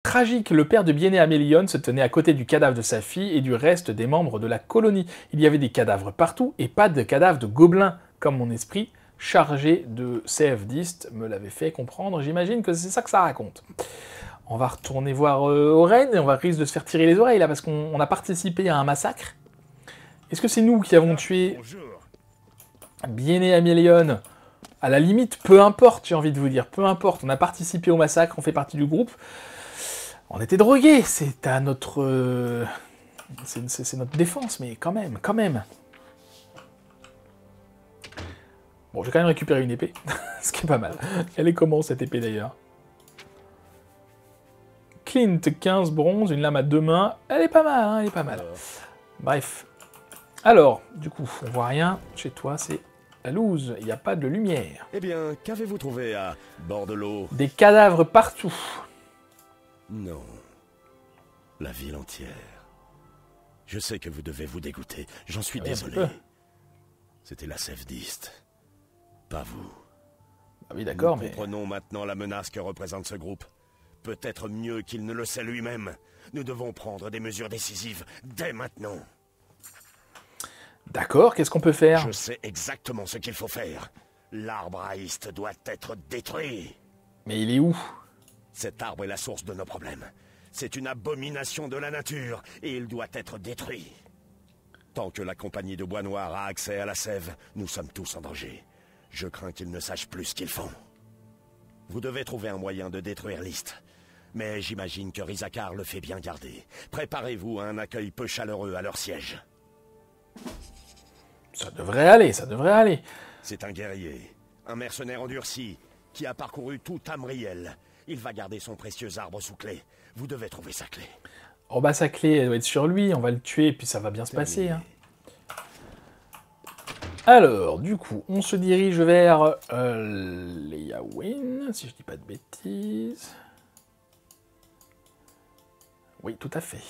Tragique, le père de Biene Amélion se tenait à côté du cadavre de sa fille et du reste des membres de la colonie. Il y avait des cadavres partout et pas de cadavres de gobelins, comme mon esprit chargé de CFDiste me l'avait fait comprendre. J'imagine que c'est ça que ça raconte. On va retourner voir Oren et on va risque de se faire tirer les oreilles là parce qu'on a participé à un massacre. Est-ce que c'est nous qui avons tué Biene Amélion? À la limite, peu importe, j'ai envie de vous dire, peu importe. On a participé au massacre, on fait partie du groupe. On était drogués, c'est à notre... c'est notre défense, mais quand même, quand même. Bon, j'ai quand même récupéré une épée, ce qui est pas mal. Elle est comment, cette épée, d'ailleurs? Clint, 15 bronze, une lame à 2 mains. Elle est pas mal, hein, elle est pas mal. Bref. Alors, du coup, on voit rien. Chez toi, c'est la loose. Il n'y a pas de lumière. Eh bien, qu'avez-vous trouvé à bord de l'eau? Des cadavres partout. Non. La ville entière. Je sais que vous devez vous dégoûter. J'en suis désolé. C'était la CFDiste. Pas vous. Ah oui, d'accord, Nous mais... comprenons maintenant la menace que représente ce groupe. Peut-être mieux qu'il ne le sait lui-même. Nous devons prendre des mesures décisives dès maintenant. D'accord, qu'est-ce qu'on peut faire? Je sais exactement ce qu'il faut faire. L'arbre Aïst doit être détruit. Mais il est où? Cet arbre est la source de nos problèmes. C'est une abomination de la nature, et il doit être détruit. Tant que la compagnie de Bois Noir a accès à la sève, nous sommes tous en danger. Je crains qu'ils ne sachent plus ce qu'ils font. Vous devez trouver un moyen de détruire l'Ist. Mais j'imagine que Rizakar le fait bien garder. Préparez-vous à un accueil peu chaleureux à leur siège. Ça devrait aller, ça devrait aller. C'est un guerrier, un mercenaire endurci, qui a parcouru tout Tamriel. Il va garder son précieux arbre sous clé. Vous devez trouver sa clé. Oh bah sa clé, elle doit être sur lui, on va le tuer, et puis ça va bien se passer. Hein. Alors, du coup, on se dirige vers Leyawiin, si je dis pas de bêtises. Oui, tout à fait.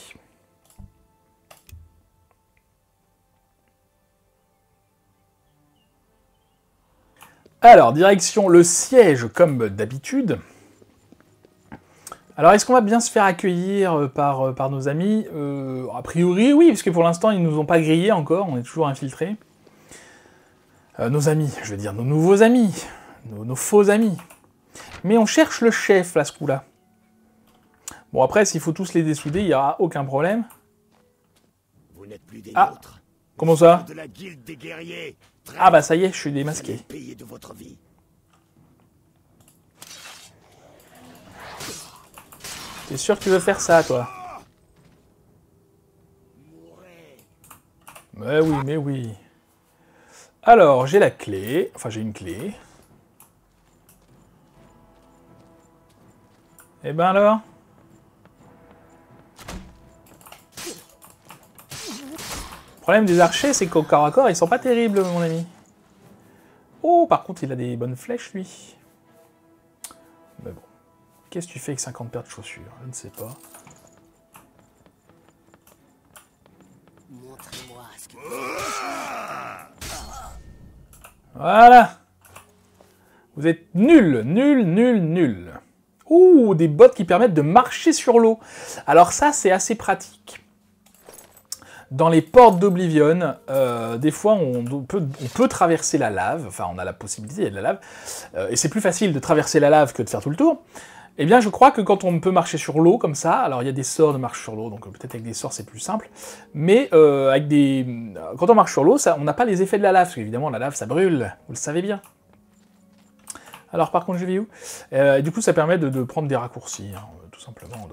Alors, direction le siège, comme d'habitude. Alors, est-ce qu'on va bien se faire accueillir par nos amis? A priori, oui, parce que pour l'instant, ils nous ont pas grillés encore, on est toujours infiltrés. Nos amis, je veux dire, nos nouveaux amis, nos faux amis. Mais on cherche le chef, là, ce coup-là. Bon, après, s'il faut tous les dessouder, il n'y aura aucun problème. Vous n'êtes plus des nôtres. Comment ça? De la guilde des guerriers. Ah bah ça y est, je suis démasqué. Payé de votre vie. T'es sûr que tu veux faire ça, toi? Mais oui, mais oui. Alors, j'ai la clé. Enfin, j'ai une clé. Eh ben alors? Le problème des archers, c'est qu'au corps à corps, ils sont pas terribles, mon ami. Oh, par contre, il a des bonnes flèches, lui. Mais bon. Qu'est-ce que tu fais avec 50 paires de chaussures? Je ne sais pas. Montrez-moi ce que... Voilà. Vous êtes nuls, nuls, nuls, nuls. Ouh, des bottes qui permettent de marcher sur l'eau. Alors ça, c'est assez pratique. Dans les portes d'Oblivion, des fois, on peut traverser la lave. Enfin, on a la possibilité, il y a de la lave. Et c'est plus facile de traverser la lave que de faire tout le tour. Eh bien, je crois que quand on peut marcher sur l'eau, comme ça, alors il y a des sorts de marche sur l'eau, donc peut-être avec des sorts, c'est plus simple. Mais quand on marche sur l'eau, on n'a pas les effets de la lave, parce qu'évidemment, la lave, ça brûle. Vous le savez bien. Alors, par contre, je vais où? Du coup, ça permet de prendre des raccourcis, hein, tout simplement,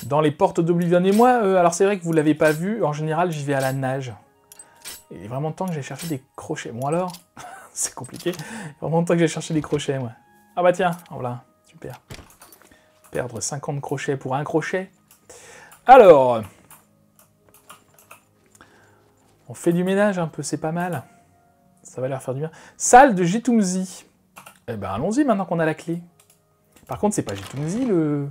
dans les portes d'Oblivion. Et moi, alors c'est vrai que vous ne l'avez pas vu, en général, j'y vais à la nage. Il est vraiment temps que j'aille chercher des crochets. Bon alors, c'est compliqué. Il est vraiment temps que j'aille chercher des crochets, moi. Ah bah tiens, voilà, super. Perdre 50 crochets pour un crochet. Alors, on fait du ménage un peu, c'est pas mal. Ça va leur faire du bien. Salle de Jitumzi. Eh ben allons-y maintenant qu'on a la clé. Par contre, c'est pas Jitumzi le...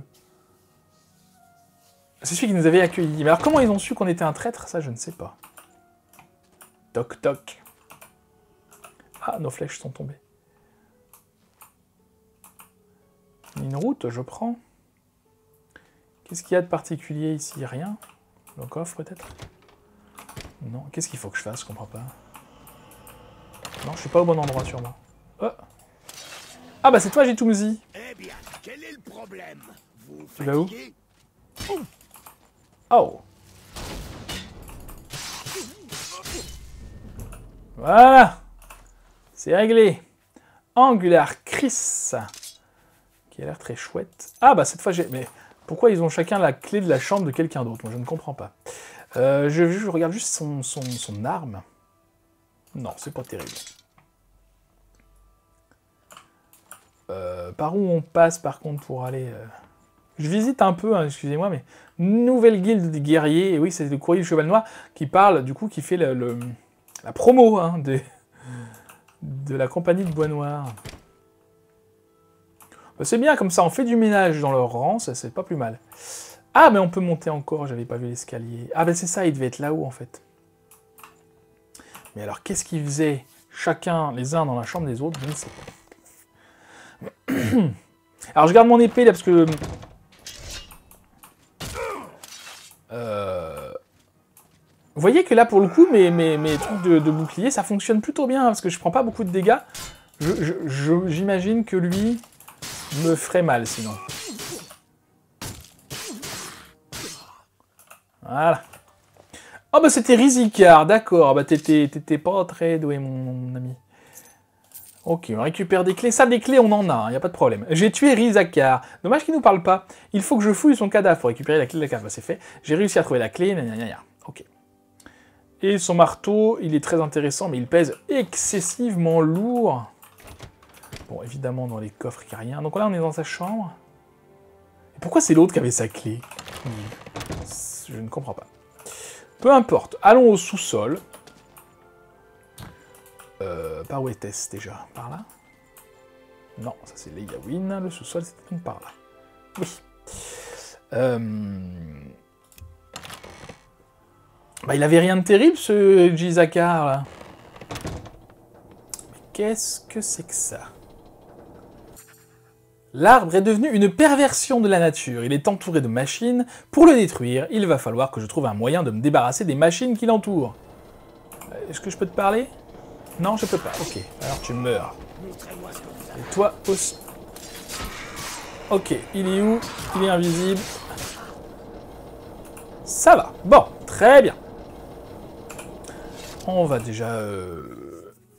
C'est celui qui nous avait accueillis. Mais alors comment ils ont su qu'on était un traître? Ça, je ne sais pas. Toc toc. Ah, nos flèches sont tombées. Une route, je prends. Qu'est-ce qu'il y a de particulier ici? Rien. Le coffre peut-être? Non. Qu'est-ce qu'il faut que je fasse? Je comprends pas. Non, je suis pas au bon endroit sûrement. Oh. Ah bah c'est toi, Jitumzi. Eh bien, quel est le problème? Vous Tu vas où? fatiguez? Oh. Voilà. C'est réglé. Angular Chris. Qui a l'air très chouette. Ah bah cette fois j'ai... Mais pourquoi ils ont chacun la clé de la chambre de quelqu'un d'autre? Moi je ne comprends pas. Je regarde juste son arme. Non, c'est pas terrible. Par où on passe par contre pour aller... Je visite un peu, hein, excusez-moi, mais... Nouvelle guilde des guerriers. Et oui, c'est le courrier du cheval noir qui parle, du coup, qui fait la promo hein, de la compagnie de Bois Noir. Bah, c'est bien, comme ça, on fait du ménage dans leur rang, ça c'est pas plus mal. Ah, mais on peut monter encore, j'avais pas vu l'escalier. Ah, ben c'est ça, il devait être là-haut, en fait. Mais alors, qu'est-ce qu'ils faisaient chacun, les uns dans la chambre des autres? Je ne sais pas. Alors, je garde mon épée, là, parce que... Vous voyez que là, pour le coup, mes trucs de bouclier, ça fonctionne plutôt bien, hein, parce que je prends pas beaucoup de dégâts. J'imagine que lui me ferait mal, sinon. Voilà. Oh, bah c'était Rizikar, d'accord. Bah t'étais pas très doué, mon ami. Ok, on récupère des clés. Ça, des clés, on en a, il n'y a pas de problème. J'ai tué Rizakar. Dommage qu'il nous parle pas. Il faut que je fouille son cadavre pour récupérer la clé de la cave. Bah, c'est fait. J'ai réussi à trouver la clé. Ok. Et son marteau, il est très intéressant, mais il pèse excessivement lourd. Bon, évidemment, dans les coffres, il n'y a rien. Donc là, on est dans sa chambre. Et pourquoi c'est l'autre qui avait sa clé? Je ne comprends pas. Peu importe. Allons au sous-sol. Par où était-ce déjà? Par là? Non, ça c'est Leyawin. Le sous-sol, c'était donc par là. Oui. Bah, il avait rien de terrible, ce Jizakar, là. Mais qu'est-ce que c'est que ça? L'arbre est devenu une perversion de la nature. Il est entouré de machines. Pour le détruire, il va falloir que je trouve un moyen de me débarrasser des machines qui l'entourent. Est-ce que je peux te parler? Non, je peux pas. Ok, alors tu meurs. Et toi aussi. Ok, il est où? Il est invisible. Ça va. Bon, très bien. On va déjà...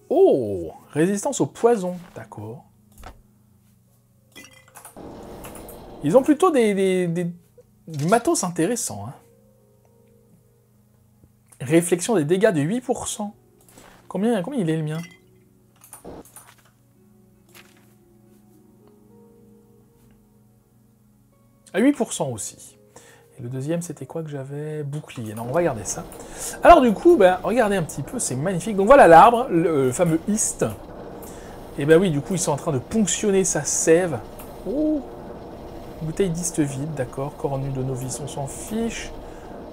Oh! Résistance au poison. D'accord. Ils ont plutôt du matos intéressant. Hein. Réflexion des dégâts de 8%. Combien il est le mien? À 8% aussi. Et le deuxième, c'était quoi que j'avais? Bouclier. Non, on va garder ça. Alors du coup, ben, regardez un petit peu, c'est magnifique. Donc voilà l'arbre, le fameux East. Et ben oui, du coup, ils sont en train de ponctionner sa sève. Oh! Bouteille d'East vide, d'accord. Cornu de novice, on s'en fiche.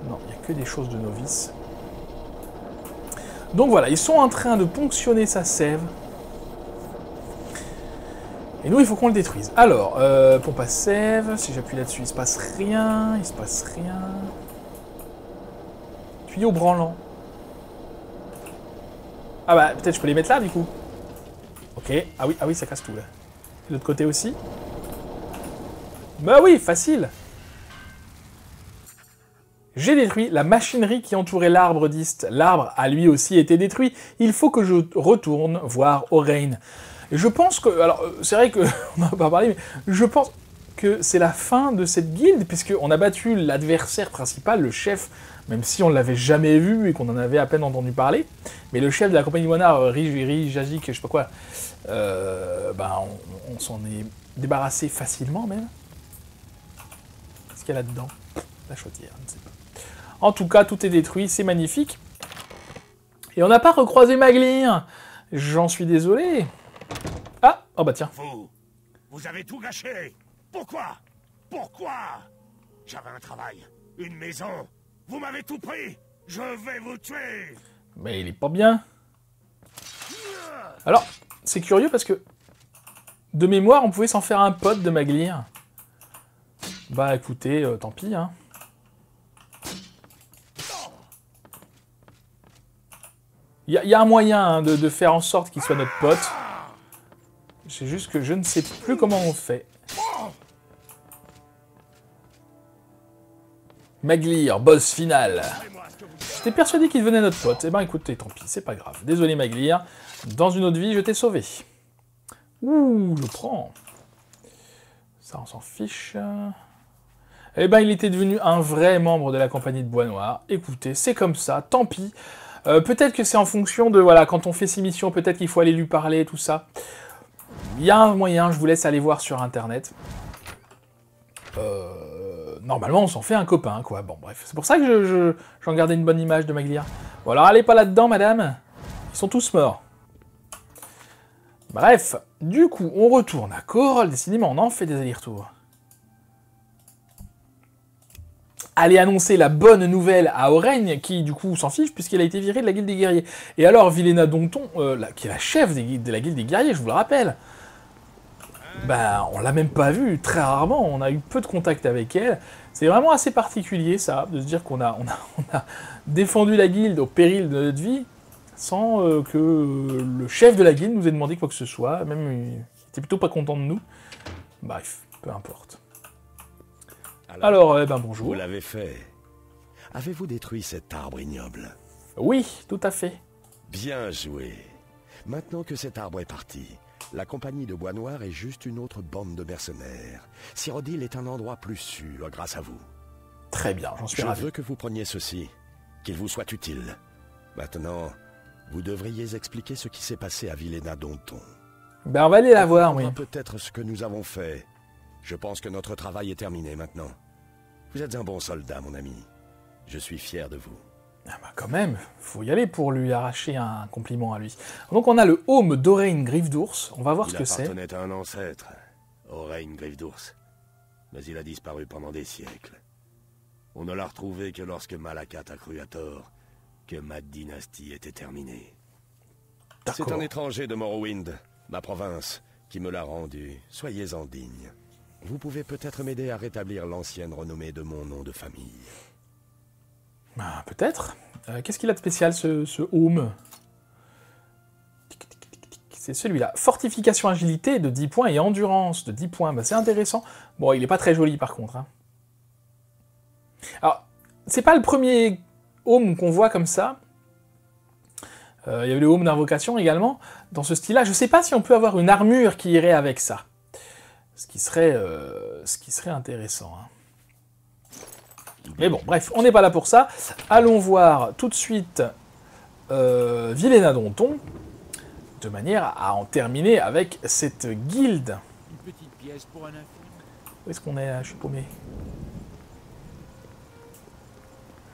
Non, il n'y a que des choses de novice. Donc voilà, ils sont en train de ponctionner sa sève. Et nous, il faut qu'on le détruise. Alors, pompe à sève, si j'appuie là-dessus, il se passe rien, il se passe rien. Tuyau branlant. Ah bah, peut-être je peux les mettre là, du coup. Ok, ah oui, ça casse tout, là. De l'autre côté aussi. Bah oui, facile. J'ai détruit la machinerie qui entourait l'arbre d'East. L'arbre a lui aussi été détruit. Il faut que je retourne voir Orain. Et je pense que... Alors, c'est vrai qu'on n'en a pas parlé, mais je pense que c'est la fin de cette guilde, puisqu'on a battu l'adversaire principal, le chef, même si on ne l'avait jamais vu et qu'on en avait à peine entendu parler. Mais le chef de la compagnie de Monar, Rijajik, je sais pas quoi, on s'en est débarrassé facilement, même. Qu'est-ce qu'il y a là-dedans? La chaudière, je ne sais pas. En tout cas, tout est détruit, c'est magnifique. Et on n'a pas recroisé Maglir. J'en suis désolé. Ah, oh bah tiens. Vous avez tout gâché. Pourquoi? J'avais un travail, une maison. Vous m'avez tout pris. Je vais vous tuer. Mais il est pas bien. Alors, c'est curieux parce que, de mémoire, on pouvait s'en faire un pote de Maglir. Bah écoutez, tant pis, hein. Il y a un moyen hein, de faire en sorte qu'il soit notre pote. C'est juste que je ne sais plus comment on fait. Maglir, boss final. J'étais persuadé qu'il devenait notre pote. Eh ben écoutez, tant pis, c'est pas grave. Désolé Maglir. Dans une autre vie, je t'ai sauvé. Ouh, je prends. Ça, on s'en fiche. Eh ben, il était devenu un vrai membre de la compagnie de Bois Noir. Écoutez, c'est comme ça, tant pis. Peut-être que c'est en fonction de, voilà, quand on fait ses missions, peut-être qu'il faut aller lui parler, tout ça. Il y a un moyen, je vous laisse aller voir sur Internet. Normalement, on s'en fait un copain, quoi. Bon, bref, c'est pour ça que j'en gardais une bonne image de Maglir. Bon, alors, allez pas là-dedans, madame. Ils sont tous morts. Bref, du coup, on retourne à Chorol. Décidément, on en fait des allers-retours. Aller annoncer la bonne nouvelle à Oreign, qui du coup s'en fiche puisqu'elle a été virée de la Guilde des Guerriers. Et alors Viléna Dompton, qui est la chef de la Guilde des Guerriers, je vous le rappelle, ben on l'a même pas vue, très rarement, on a eu peu de contact avec elle. C'est vraiment assez particulier ça, de se dire qu'on a défendu la Guilde au péril de notre vie, sans que le chef de la Guilde nous ait demandé quoi que ce soit, même il était plutôt pas content de nous. Bref, peu importe. Alors, bonjour. Vous l'avez fait. Avez-vous détruit cet arbre ignoble? Oui, tout à fait. Bien joué. Maintenant que cet arbre est parti, la compagnie de Bois Noir est juste une autre bande de mercenaires. Cyrodiil est un endroit plus sûr grâce à vous. Très bien, j'en suis ravi. Je veux que vous preniez ceci, qu'il vous soit utile. Maintenant, vous devriez expliquer ce qui s'est passé à Viléna Dompton. Ben, on va aller la voir, oui. Peut-être ce que nous avons fait. Je pense que notre travail est terminé maintenant. Vous êtes un bon soldat, mon ami. Je suis fier de vous. Ah bah quand même, faut y aller pour lui arracher un compliment à lui. Donc on a le home d'Oreign Griffe d'Ours, on va voir ce que c'est. Il appartenait à un ancêtre, Oreign Griffe d'Ours. Mais il a disparu pendant des siècles. On ne l'a retrouvé que lorsque Malakat a cru à tort que ma dynastie était terminée. C'est un étranger de Morrowind, ma province, qui me l'a rendu. Soyez-en digne. Vous pouvez peut-être m'aider à rétablir l'ancienne renommée de mon nom de famille. Ah, peut-être. Qu'est-ce qu'il a de spécial, ce home? C'est celui-là. Fortification agilité de 10 points et endurance de 10 points. Bah, c'est intéressant. Bon, il n'est pas très joli par contre. Hein. Alors, c'est pas le premier home qu'on voit comme ça. Il y avait le home d'invocation également. Dans ce style-là, je ne sais pas si on peut avoir une armure qui irait avec ça. Ce qui serait intéressant. Hein. Mais bon, bref, on n'est pas là pour ça. Allons voir tout de suite Viléna Dompton, de manière à en terminer avec cette guilde. Une petite pièce pour un infini. Où est-ce qu'on est là? Je suis paumé.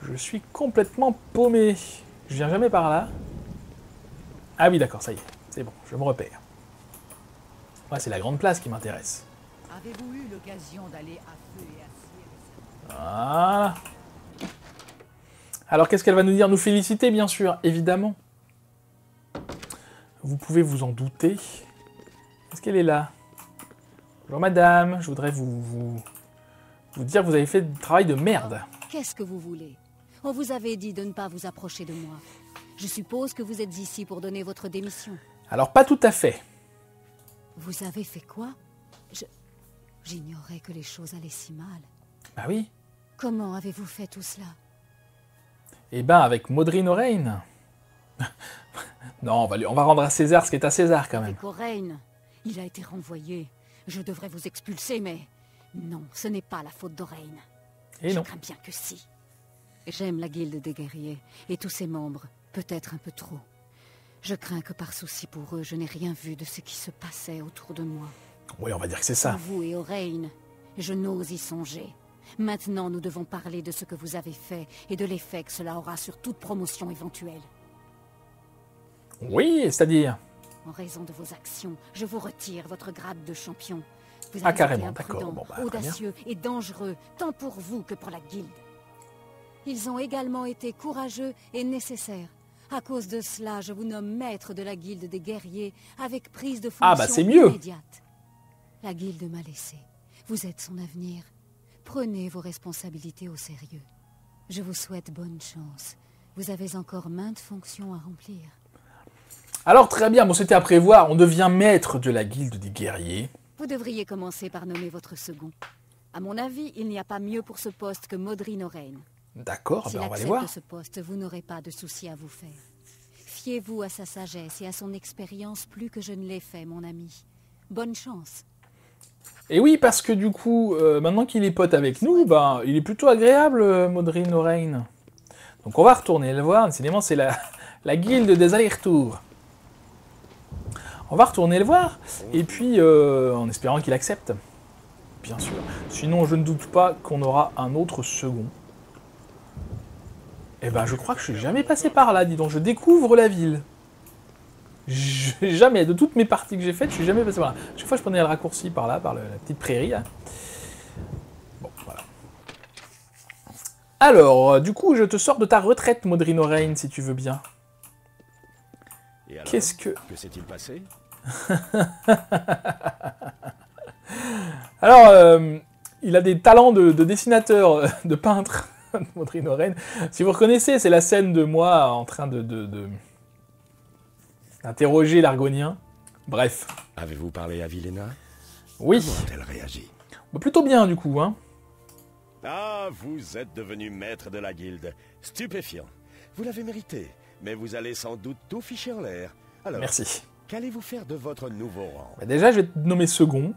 Je suis complètement paumé. Je viens jamais par là. Ah oui, d'accord, ça y est. C'est bon, je me repère. Ouais, c'est la grande place qui m'intéresse. Avez-vous eu l'occasion d'aller à feu et à ciel? Voilà. Alors, qu'est-ce qu'elle va nous dire? Nous féliciter, bien sûr, évidemment. Vous pouvez vous en douter. Est-ce qu'elle est là? Bonjour, madame. Je voudrais vous dire que vous avez fait du travail de merde. Qu'est-ce que vous voulez? On vous avait dit de ne pas vous approcher de moi. Je suppose que vous êtes ici pour donner votre démission. Alors, pas tout à fait. Vous avez fait quoi? J'ignorais que les choses allaient si mal. Bah oui. Comment avez-vous fait tout cela? Eh ben, avec Modrine Oreign. Non, on va rendre à César ce qui est à César, quand même. Avec Oreign, il a été renvoyé. Je devrais vous expulser, mais... Non, ce n'est pas la faute d'Oreign. Et non. Je crains bien que si. J'aime la Guilde des Guerriers et tous ses membres, peut-être un peu trop. Je crains que par souci pour eux, je n'ai rien vu de ce qui se passait autour de moi. Oui, on va dire que c'est ça. Pour vous et Oreign, je n'ose y songer. Maintenant, nous devons parler de ce que vous avez fait et de l'effet que cela aura sur toute promotion éventuelle. Oui, c'est-à-dire... En raison de vos actions, je vous retire votre grade de champion. Vous Ah, avez carrément, été d'accord. imprudent, Bon, bah, très bien. audacieux et dangereux, tant pour vous que pour la Guilde. Ils ont également été courageux et nécessaires. À cause de cela, je vous nomme maître de la Guilde des Guerriers avec prise de fonction Ah bah c'est mieux. immédiate. La Guilde m'a laissé. Vous êtes son avenir. Prenez vos responsabilités au sérieux. Je vous souhaite bonne chance. Vous avez encore maintes fonctions à remplir. Alors très bien, bon c'était à prévoir, on devient maître de la guilde des guerriers. Vous devriez commencer par nommer votre second. À mon avis, il n'y a pas mieux pour ce poste que Modrine Orein. D'accord, S'il ben on va aller accepte voir. ce poste, vous n'aurez pas de soucis à vous faire. Fiez-vous à sa sagesse et à son expérience plus que je ne l'ai fait, mon ami. Bonne chance. Et oui, parce que du coup, maintenant qu'il est pote avec nous, ben, il est plutôt agréable, Modrine Orein. Donc on va retourner le voir, décidément c'est la guilde des allers-retours. On va retourner le voir, et puis en espérant qu'il accepte, bien sûr. Sinon je ne doute pas qu'on aura un autre second. Eh ben je crois que je suis jamais passé par là, dis donc, je découvre la ville. Jamais, de toutes mes parties que j'ai faites, je suis jamais passé par là. Chaque fois je prenais le raccourci par là, par la petite prairie. Là. Bon, voilà. Alors, du coup, je te sors de ta retraite, Modrine Orein, si tu veux bien. Qu'est-ce que... Que s'est-il passé? Alors, il a des talents de dessinateur, de peintre, Modrine Orein. Si vous reconnaissez, c'est la scène de moi en train d'interroger l'Argonien. Bref. Avez-vous parlé à Vilena? Oui. Comment a-t-elle réagi? Bah, plutôt bien, du coup, hein. Ah, vous êtes devenu maître de la guilde. Stupéfiant. Vous l'avez mérité, mais vous allez sans doute tout ficher en l'air. Alors, Merci. qu'allez-vous faire de votre nouveau rang? Bah, déjà, je vais te nommer second.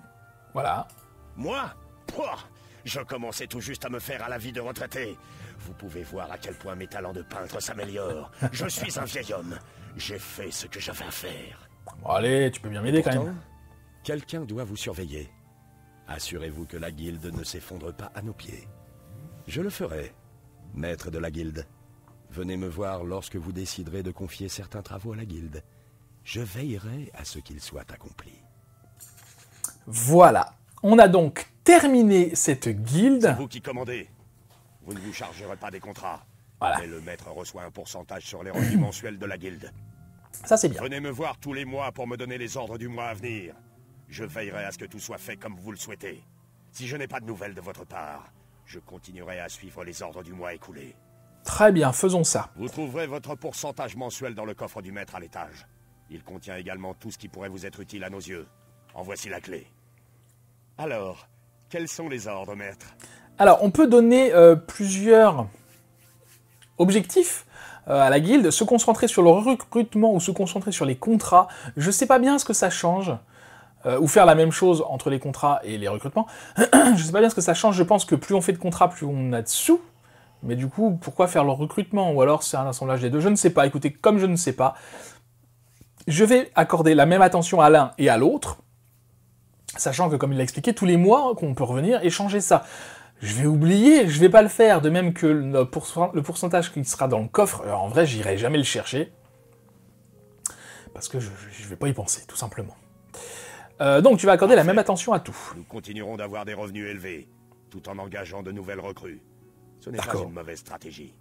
Voilà. Moi? Pouah, je commençais tout juste à me faire à la vie de retraité. Vous pouvez voir à quel point mes talents de peintre s'améliorent. Je suis un vieil homme. J'ai fait ce que j'avais à faire. Bon, allez, tu peux bien m'aider quand Pourtant, même. quelqu'un doit vous surveiller. Assurez-vous que la guilde ne s'effondre pas à nos pieds. Je le ferai, maître de la guilde. Venez me voir lorsque vous déciderez de confier certains travaux à la guilde. Je veillerai à ce qu'ils soient accomplis. Voilà. On a donc terminé cette guilde. C'est vous qui commandez. Vous ne vous chargerez pas des contrats. Voilà. Mais le maître reçoit un pourcentage sur les revenus mensuels de la guilde. Ça, c'est bien. Venez me voir tous les mois pour me donner les ordres du mois à venir. Je veillerai à ce que tout soit fait comme vous le souhaitez. Si je n'ai pas de nouvelles de votre part, je continuerai à suivre les ordres du mois écoulé. Très bien, faisons ça. Vous trouverez votre pourcentage mensuel dans le coffre du maître à l'étage. Il contient également tout ce qui pourrait vous être utile à nos yeux. En voici la clé. Alors, quels sont les ordres, maître? Alors, on peut donner plusieurs objectifs à la guilde, se concentrer sur le recrutement ou se concentrer sur les contrats. Je sais pas bien ce que ça change. Ou faire la même chose entre les contrats et les recrutements. Je sais pas bien ce que ça change. Je pense que plus on fait de contrats, plus on a de sous. Mais du coup, pourquoi faire le recrutement? Ou alors c'est un assemblage des deux? Je ne sais pas. Écoutez, comme je ne sais pas, je vais accorder la même attention à l'un et à l'autre, sachant que, comme il l'a expliqué, tous les mois, qu'on peut revenir et changer ça. Je vais oublier, je vais pas le faire, de même que le pourcentage qui sera dans le coffre, alors en vrai, j'irai jamais le chercher, parce que je vais pas y penser, tout simplement. Donc tu vas accorder la même attention à tout. Nous continuerons d'avoir des revenus élevés, tout en engageant de nouvelles recrues. Ce n'est pas D'accord. une mauvaise stratégie.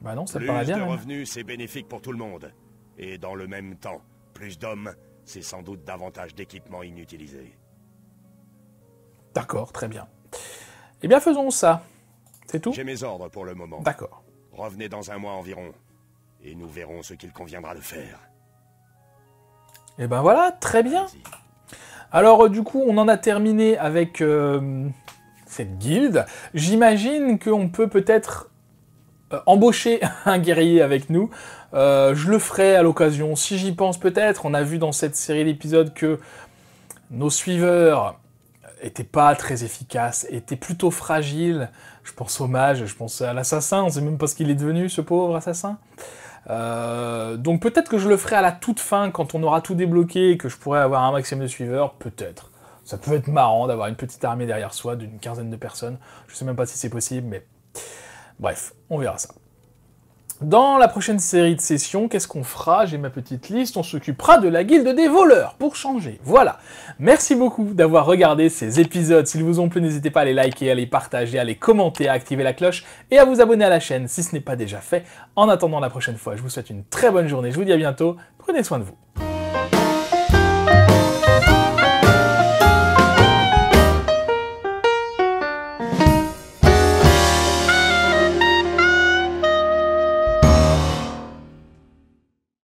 Bah non, ça me Plus paraît de bien. Même. revenus, c'est bénéfique pour tout le monde. Et dans le même temps, plus d'hommes, c'est sans doute davantage d'équipements inutilisés. D'accord, très bien. Eh bien, faisons ça. C'est tout? J'ai mes ordres pour le moment. D'accord. Revenez dans un mois environ, et nous verrons ce qu'il conviendra de faire. Eh ben voilà, très bien. Allez-y. Alors du coup, on en a terminé avec cette guilde. J'imagine qu'on peut peut-être embaucher un guerrier avec nous. Je le ferai à l'occasion, si j'y pense peut-être. On a vu dans cette série d'épisodes que nos suiveurs étaient pas très efficaces, étaient plutôt fragiles. Je pense au mage, je pense à l'assassin, on sait même pas ce qu'il est devenu, ce pauvre assassin. Donc peut-être que je le ferai à la toute fin, quand on aura tout débloqué et que je pourrai avoir un maximum de suiveurs, peut-être. Ça peut être marrant d'avoir une petite armée derrière soi d'une quinzaine de personnes. Je sais même pas si c'est possible, mais bref, on verra ça. Dans la prochaine série de sessions, qu'est-ce qu'on fera? J'ai ma petite liste, on s'occupera de la guilde des voleurs, pour changer. Voilà. Merci beaucoup d'avoir regardé ces épisodes. S'ils vous ont plu, n'hésitez pas à les liker, à les partager, à les commenter, à activer la cloche et à vous abonner à la chaîne si ce n'est pas déjà fait. En attendant la prochaine fois, je vous souhaite une très bonne journée, je vous dis à bientôt, prenez soin de vous.